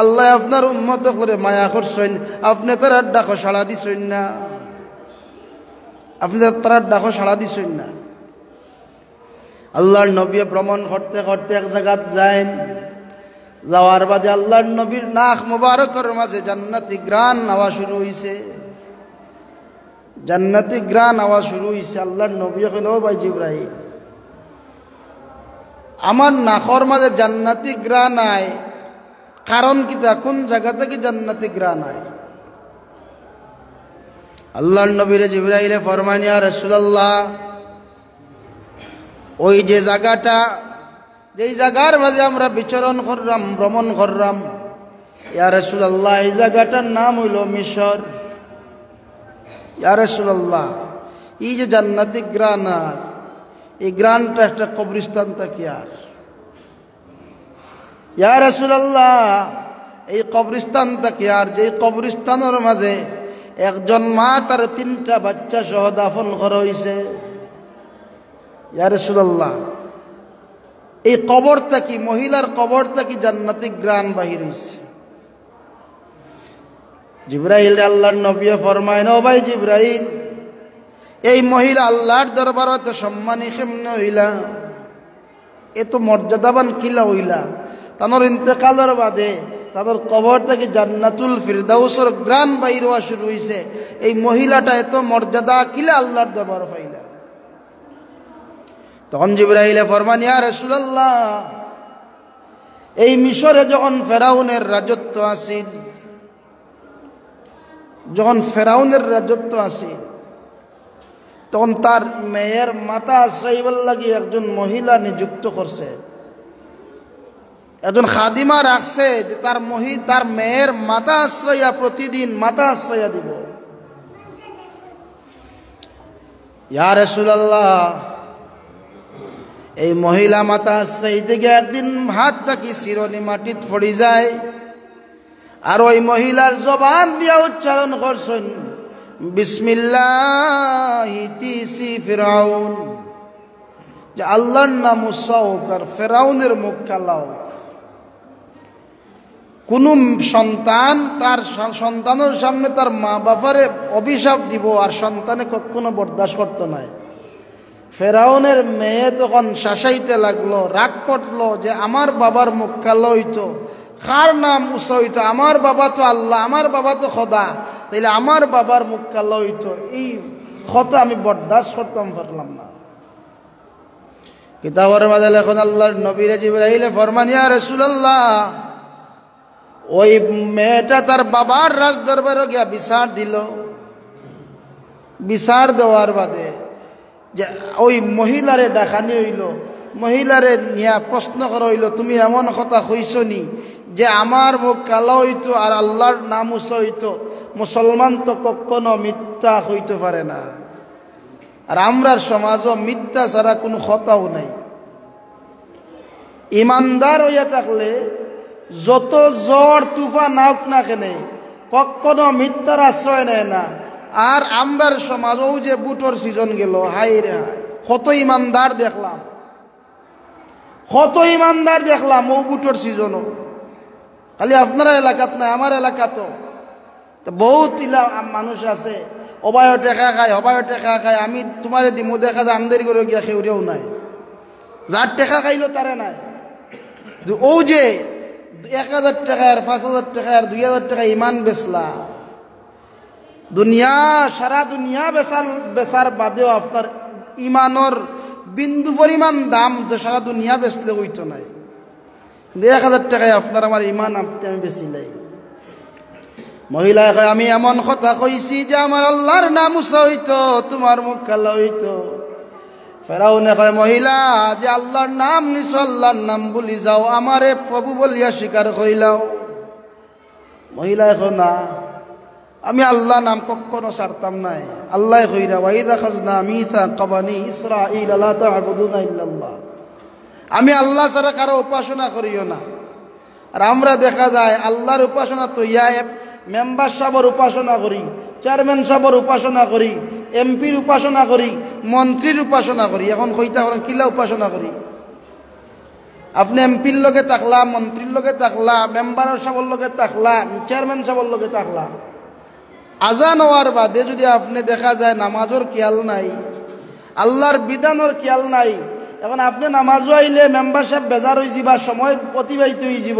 আল্লাহ আপনার উম্মত করে মায়া করছেন, আপনি তার ডাক সাড়া দিছেন না, আপনি তার ডাক সাড়া দিছেন না। আল্লাহর নবী ভ্রমণ করতে করতে এক জায়গাত যায়, যাওয়ার বাদে আল্লাহর নবীর নাক মুবারকের মাঝে জান্নাতি গ্রান আওয়া শুরু হইছে, জান্নাতি গ্রান আওয়া শুরু হইছে। আল্লাহর নবী কইল, ও ভাই জিবরাইল, আমার নাকর মাঝে জান্নাতি গ্রান আয়, কারণ কিতা, কোন জায়গা থেকে জান্নাতি গ্রান আয়? আল্লাহর নবীরে জিবরাইলে ফরমান, ইয়া রাসূলুল্লাহ, ওই যে জায়গাটা, যেই জায়গার মাঝে আমরা বিচরণ করলাম, ভ্রমণ করলাম, ইয়া রাসূলুল্লাহ, এই জায়গাটার নাম হইল মিশর। ইয়া রাসূলুল্লাহ, এই যে জান্নাতি গ্রান, আর এই গ্রানটা একটা কবরস্থান থেকে, আর ইয়া রাসূলুল্লাহ, এই কবরস্থান থেকে, আর যে কবরস্থানের মাঝে একজন মা তার 3টা বাচ্চা সহ দাফন করা হইছে। ইয়া রাসূলুল্লাহ, এই কবরটা কি, মহিলার কবরটা কি জান্নাতি গ্রান বাহির হইছে। জিবরাইল আল্লাহর নবী ফরমায়, ও ভাই জিবরাইল, এই মহিলা আল্লাহর দরবারতে সম্মানী কেমনে হইলা, এত মর্যাদাবান কিলা হইলা? তানোর ইন্তেকালের বাদে তাদের কবর থেকে জান্নাতুল ফিরদাউসের গ্রান বাহির হওয়া শুরু হইছে। এই মহিলাটা এত মর্যাদা কিলা আল্লাহর দরবার পাইলা? তখন জিবরাইলে ফরমান, ইয়া রাসূলুল্লাহ, এই মিশরে যখন ফেরাউনের রাজত্ব আছিল, যখন ফেরাউনের রাজত্ব আছিল, তখন তার মেয়ের মাথা আশ্রয়বার লাগি একজন মহিলা নিযুক্ত করছে, একজন খাদিমা রাখছে, যে তার মেয়ের মাথা আশ্রয়া, প্রতিদিন মাথা আশ্রয়া দিব। ইয়া রাসূলুল্লাহ, এই মহিলা মাথা আশ্রয় থেকে একদিন হাত থাকি শিরনি মাটিত পড়ি যায়, আর ওই মহিলার জবান দিয়া উচ্চারণ করছেন, বিসমিল্লাহি তিসি ফিরাউন, যে আল্লাহর নাম উচ্চারণ আর ফেরাউনের মুখ কালাও। কোন সন্তান তার সন্তানের সামনে তার মা বাবারে অভিশাপ দিব, আর সন্তানে কখনো বরদাস্ত করত নাই। ফেরাউনের মেয়ে তখন শাসাইতে লাগলো, রাগ করলো, যে আমার বাবার মুখ কালো হইতো, কার নাম উঁচা হইতো? আমার বাবা তো আল্লাহ, আমার বাবা তো খোদা, তাইলে আমার বাবার মুখ কালো হইতো, এই কথা আমি বরদাস্ত করতাম পারলাম না। কিতাবের মাঝে লেখেন, আল্লাহর নবী জিবরাইল ফরমান, ইয়া রাসূলুল্লাহ, ওই মেয়েটা তার বাবার রাজ দরবারে গিয়া বিচার দিল। বিচার দেওয়ার বাদে যে ওই মহিলারে ডাকানি হইল, মহিলারে নিয়া প্রশ্ন করা হইল, তুমি এমন কথা কইছো নি যে আমার মুখ কালো হইতো আর আল্লাহর নাম উঁচা হইতো? মুসলমান তো কখনো মিথ্যা হইতে পারে না, আর আমরার সমাজও মিথ্যা ছাড়া কোনো কথাও নাই। ইমানদার হইয়া থাকলে যত জ্বর তুফান নাওক না কেনে কখনো মিথ্যার আশ্রয় নেয় না। আর আমরার সমাজও যে বুটোর সিজন গেল, হাই রে হাই, কত ইমানদার দেখলাম, কত ইমানদার দেখলাম ও বুটোর সিজনও। খালি আপনার এলাকাত নাই, আমার এলাকাতেও বহুত মানুষ আছে, অবায় টেকা খায়, অবায় টেকা খায়। আমি তোমারে দিমু, দেখা যায় আন্দারি করে গিয়া খেউরেও নাই, যার টেকা খাইলো তারে নাই। ও যে 1000 টাকার, 5000 টাকার, 2000 টাকা ইমান বেচলা, দুনিয়া সারা দুনিয়া বেচার বাদেও আপনার ইমানের বিন্দু পরিমাণ দাম তো সারা দুনিয়া বেচলে হইতো নাই। 1000 টাকায় আপনার আমার ইমান আমি বেশি নাই। মহিলা কয়, আমি এমন কথা কইছি যে আমার আল্লাহর নাম উঁচা হইতো, তোমার মুখ কালো হইতো। ফেরাউনে কয়, মহিলা, যে আল্লাহর নাম নিছো, আল্লাহর নাম বলি যাও, আমারে প্রভু বলিয়া স্বীকার করিলাও। মহিলা এখন, না, আমি আল্লাহ নাম কখনো ছাড়তাম নাই। আল্লাহ কইরা, ওয়াইদা খাজনা মিসাকা বানি ইসরাঈল লা তা'বুদুনা ইল্লাল্লাহ, আমি আল্লাহ ছাড়া কারো উপাসনা করিও না। আর আমরা দেখা যায় আল্লাহর উপাসনা তো মেম্বার সাহেবের উপাসনা করি, চেয়ারম্যান সাহেবের উপাসনা করি, এমপির উপাসনা করি, মন্ত্রীর উপাসনা করি। এখন কইতা করেন কিলা উপাসনা করি? আপনি এমপির লগে থাকলা, মন্ত্রীর লগে থাকলা, মেম্বার সাহেবের লগে থাকলা, চেয়ারম্যান সাহেবের লগে থাকলা, আজান হওয়ার বাদে যদি আপনি দেখা যায় নামাজের খেয়াল নাই, আল্লাহর বিধানের খেয়াল নাই, এখন আপনি নামাজও আইলে মেম্বার সাহেব বেজার হয়ে যাবা, সময় অতিবাহিত হয়ে যাব,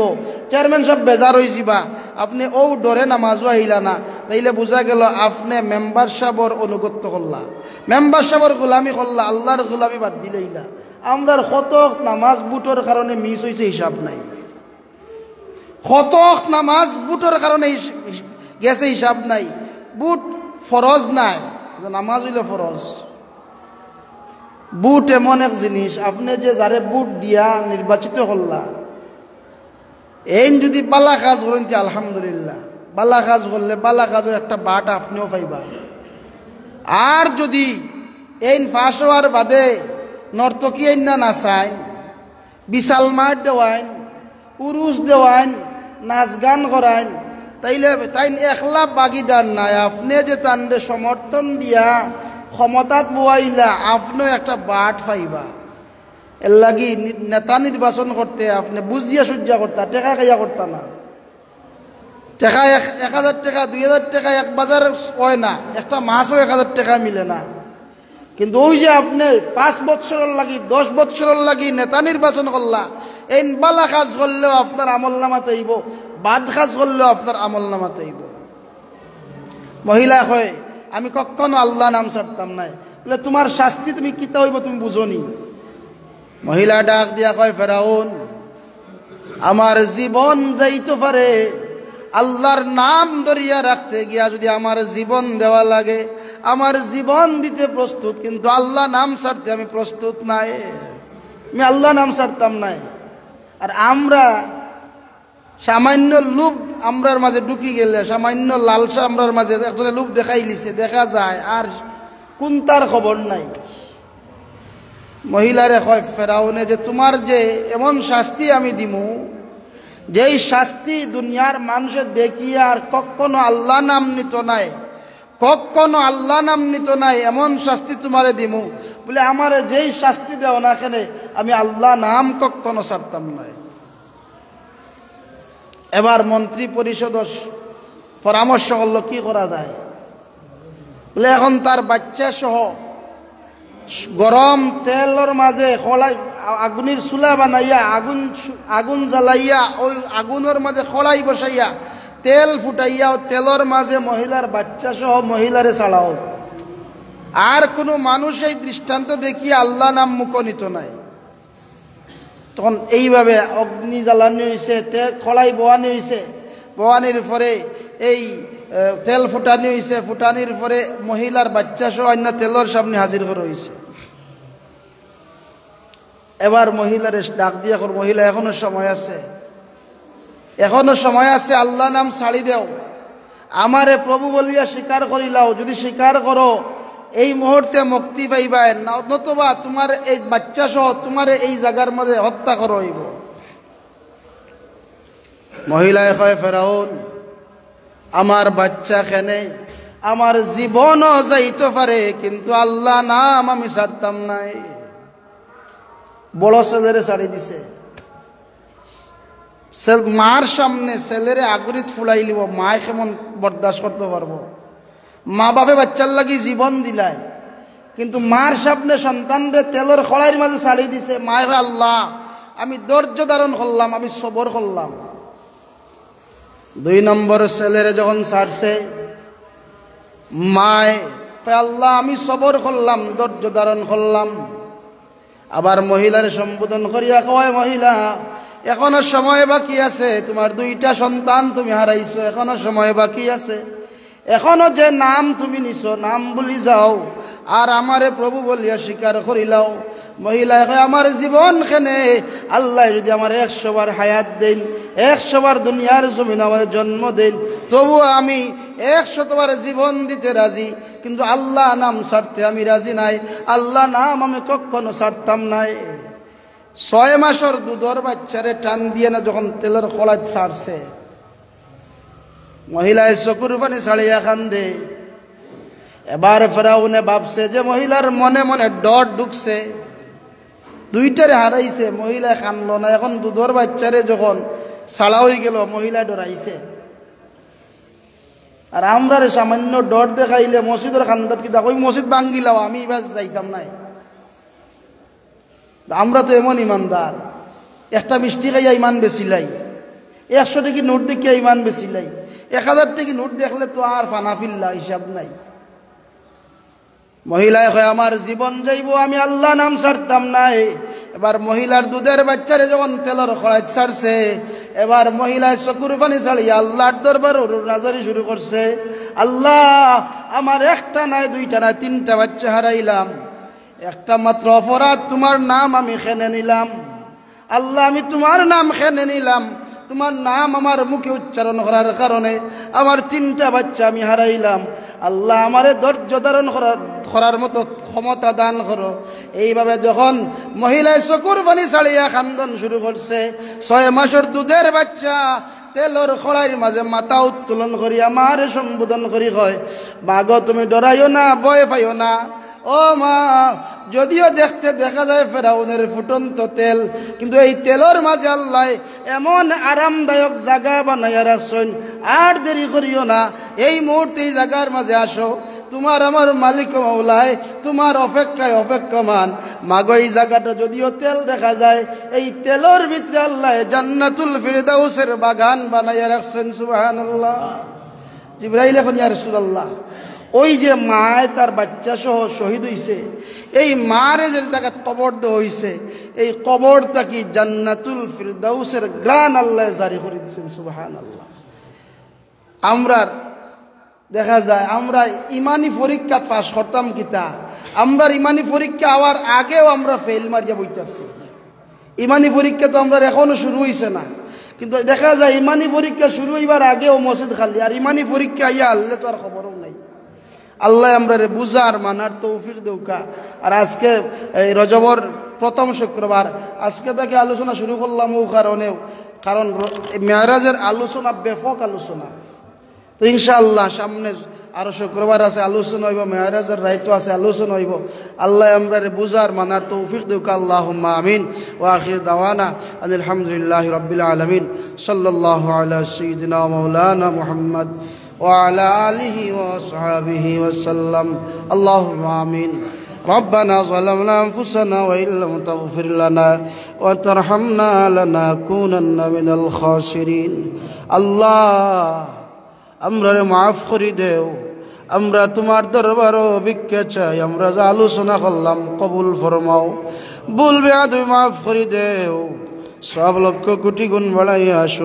চেয়ারম্যান সাহেব বেজার হয়ে যাবা, আপনি ও ডরে নামাজও আইলা না, তাইলে বোঝা গেল আপনি মেম্বার সাহেবর অনুগত্য করলা, মেম্বার সাহেবর গোলামি করলা, আল্লাহর গোলামি বাদ দিলেইলা। আমরার কত নামাজ বুটোর কারণে মিস হয়েছে হিসাব নাই, কত নামাজ বুটোর কারণে গেছে হিসাব নাই। বুট ফরজ নাই, নামাজ হইলে ফরজ। বুট এমন এক জিনিস, আপনি যে যারে বুট দিয়া নির্বাচিত করলা, এই যদি বালা কাজ করেন আলহামদুলিল্লাহ, বালা কাজ করলে বালা কাজের একটা বাট আপনিও পাইবা। আর যদি এই ফাঁস হওয়ার বাদে নর্তকী আইনা নাচাইন, বিশাল মাঠ দেওয়াইন, উরুস দেওয়াইন, নাচ গান করাইন, তাইলে তাই একলা বাগিদার নাই, আপনি যে তান্ডে সমর্থন দিয়া ক্ষমতাত বইলা আপনিও একটা বাট পাইবা। এর লাগি নেতা নির্বাচন করতে আপনি বুঝিয়া সজ্জা করতা, টেকা খাইয়া করতা না। টেকা 1000 টাকা 2000 টাকা এক বাজার হয় না, একটা মাছও 1000 টাকা মিলে না। কিন্তু ওই যে আপনি 5 বছরের লাগি 10 বছরের লাগি নেতা নির্বাচন করলা, এই বালা কাজ করলেও আপনার আমল নামাতে আইব, বাদ কাজ করলেও আপনার আমল নামাতে আইব। মহিলা হয় আমি কখনো আল্লাহ নাম ছাড়তাম নাই, বলে তোমার শাস্তি তুমি কিতা হইব তুমি বুঝনি। মহিলা ডাক দিয়া কয়, ফেরাউন আমার জীবন যাইতে পারে, আল্লাহর নাম ধরিয়া রাখতে গিয়া যদি আমার জীবন দেওয়া লাগে আমার জীবন দিতে প্রস্তুত, কিন্তু আল্লাহ নাম ছাড়তে আমি প্রস্তুত নাই, আমি আল্লাহ নাম ছাড়তাম নাই। আর আমরা সামান্য লোভ আমরার মাঝে ঢুকি গেলে, সামান্য লালসা আমরার মাঝে একজনে লোভ দেখাই লিছে, দেখা যায় আর কোন তার খবর নাই। মহিলারে কয় ফেরাউনে যে তোমার যে এমন শাস্তি আমি দিমু, যেই শাস্তি দুনিয়ার মানুষে দেখিয়া আর কখনো আল্লাহ নাম নিত নাই, কখনো আল্লাহ নাম নিত নাই, এমন শাস্তি তোমারে দিমু। বলে আমারে যেই শাস্তি দেও না কেন আমি আল্লাহ নাম কখনো ছাড়তাম নাই। এবার মন্ত্রী পরিষদ পরামর্শ করলো কি করা যায়। বলে এখন তার বাচ্চা সহ গরম তেলের মাঝে আগুনের চুলা বানাইয়া আগুন জ্বালাইয়া ওই আগুনের মাঝে খড়াই বসাইয়া তেল ফুটাইয়া তেলের মাঝে মহিলার বাচ্চা সহ মহিলারে ছাড়াও। আর কোনো মানুষ এই দৃষ্টান্ত দেখিয়ে আল্লাহ নাম মুখ নিত নাই। তখন এইভাবে অগ্নি জ্বালানি হয়েছে, খড়াই বোয়ানি হয়েছে, বোয়ানির পরে এই তেল ফুটানি হয়েছে, ফুটানির পরে মহিলার বাচ্চা সহ অন্য তেলের সামনে হাজির করে হয়েছে। এবার মহিলার ডাক দিয়া কর, মহিলা এখনো সময় আছে, এখনো সময় আছে, আল্লাহ নাম ছাড়ি দেও, আমারে প্রভু বলিয়া স্বীকার করিলাও, যদি স্বীকার করো এই মুহূর্তে মুক্তি পাইবাই, নতুবা তোমার এই বাচ্চা সহ তোমার এই জায়গার মধ্যে হত্যা করা হইব। মহিলায় কয় ফেরাউন আমার বাচ্চা খেনে আমার জীবনও যাইতে পারে, কিন্তু আল্লাহ নাম আমি ছাড়তাম নাই। বড় ছেলেরে ছাড়ি দিছে, মার সামনে ছেলেরে আগুরিত ফুলাই লিব, মায় কেমন বরদাস্ত করতে পারবো? মা বাপে বাচ্চার লাগি জীবন দিলায়, কিন্তু মার সামনে সন্তানরে তেলের খড়াইয়ের মাঝে ছাড়ি দিছে। মায় আল্লাহ আমি ধৈর্য ধারণ করলাম, আমি সবর করলাম। 2 নম্বর ছেলেরে যখন ছাড়ছে, মায় আল্লাহ আমি সবর করলাম, ধৈর্য ধারণ করলাম। আবার মহিলার সম্বোধন করিয়া কয়, মহিলা এখনো সময় বাকি আছে, তোমার 2টা সন্তান তুমি হারাইছো, এখনো সময় বাকি আছে, এখনো যে নাম তুমি নিছো নাম বলি যাও, আর আমারে প্রভু বলিয়া স্বীকার করিলাও। মহিলা আমার জীবন খেনে আল্লাহ যদি আমার 100 বার হায়াত দেন, 100 বার দুনিয়ার জমিন আমার জন্ম দেন, তবু আমি 100 বার জীবন দিতে রাজি, কিন্তু আল্লাহ নাম ছাড়তে আমি রাজি নাই, আল্লাহ নাম আমি কখনো ছাড়তাম নাই। 6 মাসের দুধর বাচ্চারে টান দিয়ে না যখন তেলের খোলা ছাড়ছে, মহিলায় চকুর পানি ছাড়িয়া কান্দে। এবার ফেরাউনে ভাবছে যে মহিলার মনে মনে ডর ঢুকছে, দুইটারে হারাইছে, মহিলায় কানলো না। এখন দুধর বাচ্চারে যখন ছাড়া হয়ে গেল, মহিলা ডরাইছে। আর আমরা সামান্য ডর দেখাইলে মসজিদের খান্দাত কি ওই মসজিদ ভাঙ্গিলাও, আমি এবার যাইতাম নাই। আমরা তো এমন ইমানদার, একটা মিষ্টি খাইয়া ইমান বেশিলাই, 100 টাকি নোট দেখিয়া ইমান বেশিলাই, 1000 টাকি নোট দেখলে তো আর ফানাফিল্লা হিসাব নাই। মহিলায় কয় আমার জীবন যাইব, আমি আল্লাহ নাম ছাড়তাম নাই। এবার মহিলার দুধের বাচ্চারে যখন তেলের খড়াই ছাড়ছে, এবার মহিলায় চকুর পানি ছাড়িয়া আল্লাহর দরবার নাজারি শুরু করছে। আল্লাহ, আমার একটা নাই, দুইটা নাই, 3টা বাচ্চা হারাইলাম, একটা মাত্র অপরাধ, তোমার নাম আমি খেনে নিলাম। আল্লাহ, আমি তোমার নাম খেনে নিলাম, তোমার নাম আমার মুখে উচ্চারণ করার কারণে আমার 3টা বাচ্চা আমি হারাইলাম। আল্লাহ, আমারে ধৈর্য ধারণ করার মতো ক্ষমতা দান করো। এইভাবে যখন মহিলায় চকুর পানি ছাড়িয়া খান্দন শুরু করছে, 6 মাসের দুধের বাচ্চা তেলর খড়াইয়ের মাঝে মাথা উত্তোলন করি আমারে সম্বোধন করি কয়, মা গো, তুমি ডরাইও না, ভয় পাইও না। ও মা, যদিও দেখতে দেখা যায় ফেরাউনের ফুটন্ত তেল, কিন্তু এই তেলের মাঝে আল্লাহ এমন আরামদায়ক জায়গা বানাইয়া রাখছেন। আর দেরি করিও না, এই মুহূর্তে এই জায়গার মাঝে আসো। তোমার আমার মালিক মাওলায় তোমার অপেক্ষায় অপেক্ষমান। মাগো, এই জায়গাটা যদিও তেল দেখা যায়, এই তেলের ভিতরে আল্লাহ জান্নাতুল ফিরদাউসের বাগান বানাইয়া রাখছেন। সুবহানাল্লাহ। জিবরাইল এখন ইয়া রাসূলুল্লাহ, ওই যে মায় তার বাচ্চা সহ শহীদ হইছে, এই মারে যে জায়গা কবর দেওয়া হইছে, এই কবরটা কি জান্নাতুল ফিরদাউসের গ্রান আল্লাহ জারি করে দিয়েছেন। সুবহানাল্লাহ। আমরা দেখা যায় আমরা ইমানি পরীক্ষা পাশ করতাম কিতা, আমরা ইমানি পরীক্ষা হওয়ার আগেও আমরা ফেল মারিয়া বইতেছি। ইমানি পরীক্ষা তো আমরা এখনো শুরু হইছে না, কিন্তু দেখা যায় ইমানি পরীক্ষা শুরু হইবার আগেও মসজিদ খালি, আর ইমানি পরীক্ষা ইয়া আল্লাহ তো আর খবরও নাই। আল্লাহ আমরা রে বুঝার মানার তৌফিক দেউকা। আর আজকে এই রজবর প্রথম শুক্রবার, আজকে থেকে আলোচনা শুরু করলাম ও কারণেও, কারণ মেরাজের আলোচনা ব্যাপক আলোচনা। তো ইনশাআল্লাহ সামনে আরো শুক্রবার আছে, আলোচনা হইব, মেরাজের রাইতো আছে, আলোচনা হইব। আল্লাহ আমরা রে বুঝার মানার তৌফিক দেউকা। আল্লাহুম্মা আমিন। ওয়া আখির দাওয়ানা আলহামদুলিল্লাহি রাব্বিল আলামিন। সাল্লাল্লাহু আলা সাইয়্যিদিনা ওয়া মাওলানা মুহাম্মদ وعلى آله وصحبه وسلم. اللهم آمين. ربنا ظلمنا أنفسنا وإن لم تغفر لنا وترحمنا لنكونن من الخاسرين. الله আমরারে মাফ করে দেও। আমরা তোমার দরবারে ভিক্ষা চাই, আমরা যা আলোচনা করলাম কবুল ফরমাও। ভুল বেয়াদবি মাফ করে দেও, সব লক্ষ কোটি গুণ বাড়াইয়া শোনা।